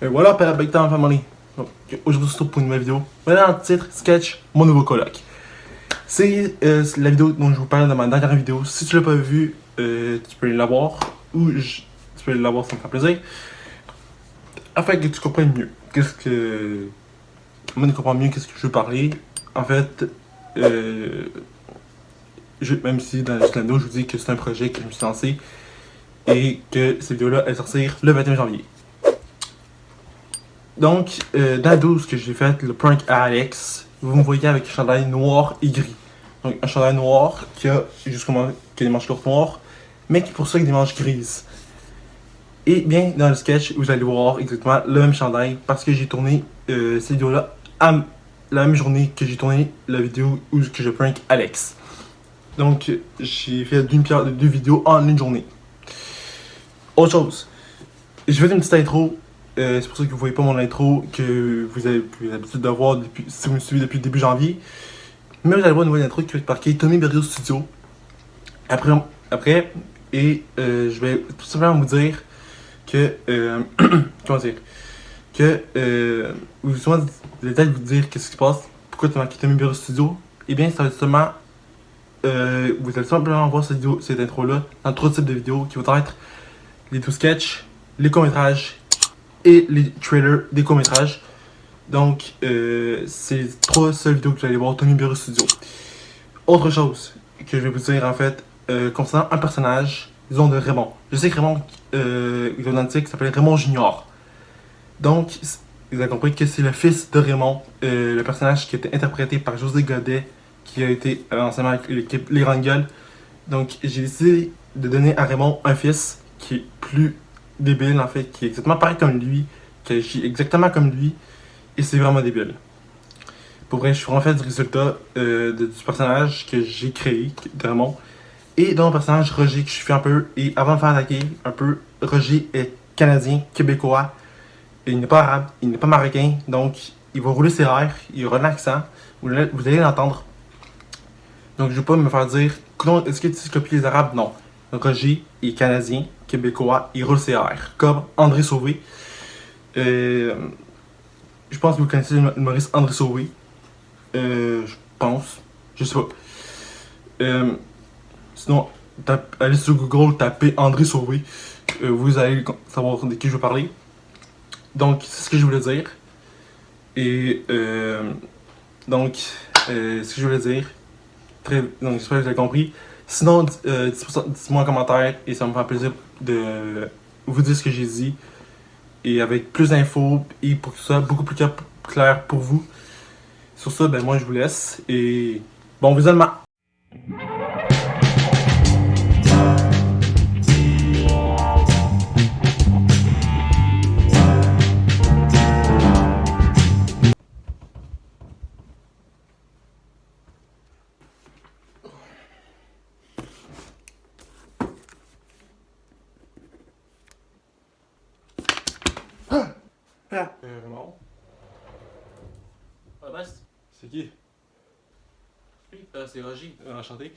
Et voilà, Père Big Time Family. Donc, aujourd'hui, c'est tout pour une nouvelle vidéo. Voilà le titre, sketch, mon nouveau coloc. C'est la vidéo dont je vous parlais dans ma dernière vidéo. Si tu l'as pas vu, tu peux l'avoir. Tu peux l'avoir, ça me fait plaisir. Afin que tu comprennes mieux. Moi, je comprends mieux qu'est-ce que je veux parler. En fait, même si dans la vidéo, je vous dis que c'est un projet que je me suis lancé et que cette vidéo-là elle sortir le 21 janvier. Donc, dans la 12 que j'ai fait, le prank à Alex, vous me voyez avec un chandail noir et gris. Donc, un chandail noir qui a des manches courtes noires, mais qui pour ça avec des manches grises. Et bien, dans le sketch, vous allez voir exactement le même chandail parce que j'ai tourné cette vidéo-là à la même journée que j'ai tourné la vidéo où que je prank Alex. Donc, j'ai fait deux vidéos en une journée. Autre chose, je vais faire une petite intro. C'est pour ça que vous voyez pas mon intro que vous avez l'habitude de voir si vous me suivez depuis le début janvier. Mais vous allez voir une nouvelle intro qui va être marquée Tommy Berrio Studio. Après je vais tout simplement vous dire que. Comment dire Que. Vous allez peut-être vous dire qu'est-ce qui se passe, pourquoi tu as marqué Tommy Berrio Studio. Eh bien, ça va justement. Vous allez simplement voir cette intro-là dans trois types de vidéos qui vont être les tout sketchs, les courts-métrages et les trailers des courts-métrages. Donc, c'est trois seules vidéos que vous allez voir Tony Bureau Studio. Autre chose que je vais vous dire en fait, concernant un personnage, disons de Raymond. Je sais que Raymond, qui s'appelle Raymond Junior. Donc, vous avez compris que c'est le fils de Raymond, le personnage qui a été interprété par José Godet, qui a été ensemble avec l'équipe Les Grandes Gueules. Donc, j'ai décidé de donner à Raymond un fils qui est plus débile en fait, qui est exactement pareil comme lui, qui agit exactement comme lui, et c'est vraiment débile. Pour vrai, je suis vraiment fait du résultat du personnage que j'ai créé, de Raymond, et dans mon personnage Roger que je suis un peu, et avant de me faire attaquer, un peu, Roger est canadien, québécois, et il n'est pas arabe, il n'est pas marocain, donc il va rouler ses airs, il aura un accent, vous allez l'entendre. Donc je ne vais pas me faire dire, est-ce que tu copies les arabes? Non. Roger est canadien, québécois, il roule ses airs, comme André Sauvé. Je pense que vous connaissez le humoriste André Sauvé. Je pense. Je sais pas. Sinon, allez sur Google, tapez André Sauvé. Vous allez savoir de qui je veux parler. Donc, c'est ce que je voulais dire. Et ce que je voulais dire. Donc, j'espère que vous avez compris. Sinon, dites-moi en commentaire et ça me fera plaisir de vous dire ce que j'ai dit. Et avec plus d'infos et pour que ce soit beaucoup plus clair pour vous. Sur ça, ben moi je vous laisse et bon visionnement! Vraiment? Ah, Bast? C'est qui? Oui, c'est Roger. Enchanté.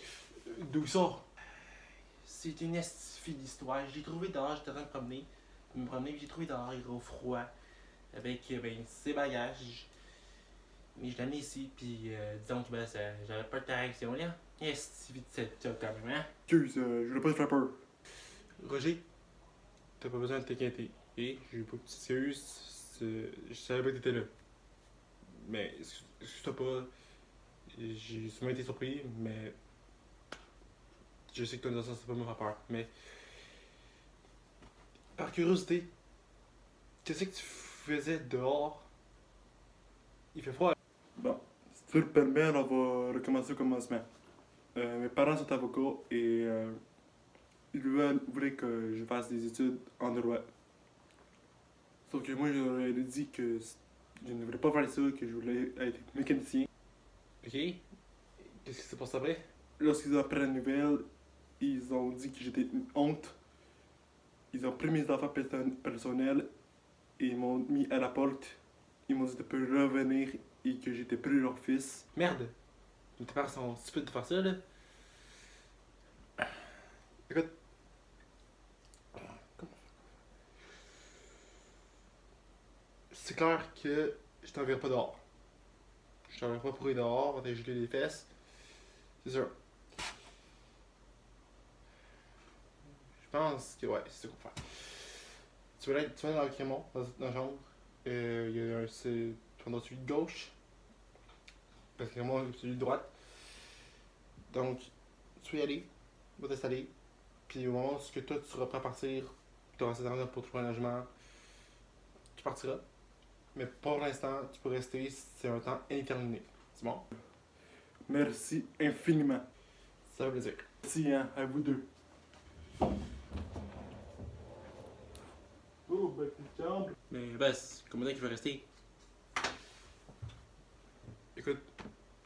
D'où il sort? C'est une estifie d'histoire. J'ai trouvé dehors, j'étais en train de me promener, puis j'ai trouvé dehors, il gros froid, avec ses bagages. Mais je l'ai amené ici, puis disons que j'avais pas de réaction là. Estifie de cette job quand même, hein? Excuse, je voulais pas te faire peur. Roger, t'as pas besoin de t'inquiéter. Et j'ai pas de petite sérieuse, je savais pas que t'étais là. Mais excuse-toi pas, j'ai souvent été surpris, mais je sais que ton innocence ça pas me faire peur. Mais par curiosité, qu'est-ce que tu faisais dehors? Il fait froid. Bon, si tu le permets, on va recommencer au commencement. Mes parents sont avocats et ils voulaient que je fasse des études en droit. Sauf que moi, je leur ai dit que je ne voulais pas faire ça, que je voulais être mécanicien. Ok? Qu'est-ce qui s'est passé après? Lorsqu'ils ont appris la nouvelle, ils ont dit que j'étais une honte. Ils ont pris mes affaires personnelles et ils m'ont mis à la porte. Ils m'ont dit de plus revenir et que j'étais plus leur fils. Merde! Tes parents sont stupides de faire ça, là. Écoute, c'est clair que je t'enverrai pas dehors. Je t'enverrai pas pour aller dehors, on t'a gelé les fesses. C'est sûr. Je pense que ouais, c'est ça qu'on va faire. Tu vas aller dans le crémon, dans la chambre. Il y a tu vas dans celui de gauche. Parce que moi, celui de droite. Donc, tu vas y aller, tu vas t'installer. Puis au moment où toi tu seras prêt à partir, tu auras assez d'argent pour ton logement, tu partiras. Mais pour l'instant, tu peux rester, c'est un temps indéterminé. C'est bon? Merci infiniment. Ça fait plaisir. Merci hein, à vous deux. Oh, ben petite chambre. Mais Bess, combien de temps qu'il veut rester? Écoute,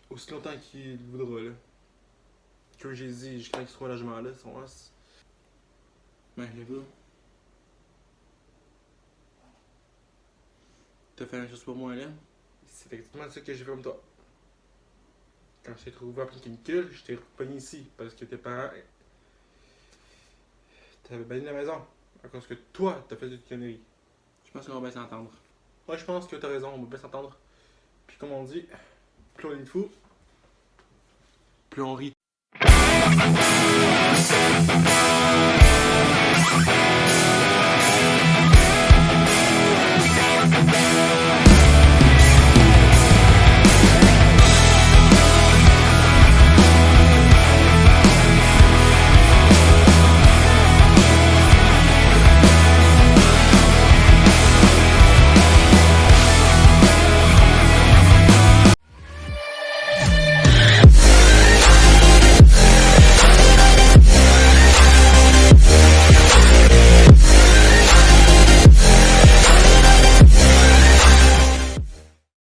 aussi longtemps qu'il voudra, là. Comme j'ai dit, jusqu'à qu'il trouve un logement là, son os. Ben, j'avoue. T'as fait la même chose pour moi là? C'est exactement ça que j'ai fait comme toi. Quand je t'ai trouvé en pleine canicule, je t'ai repogné ici parce que tes parents t'avaient banni de la maison. À cause que toi, t'as fait des conneries. Je pense qu'on va bien s'entendre. Moi, je pense que t'as raison, on va bien s'entendre. Puis comme on dit, plus on est de fous, Plus on rit.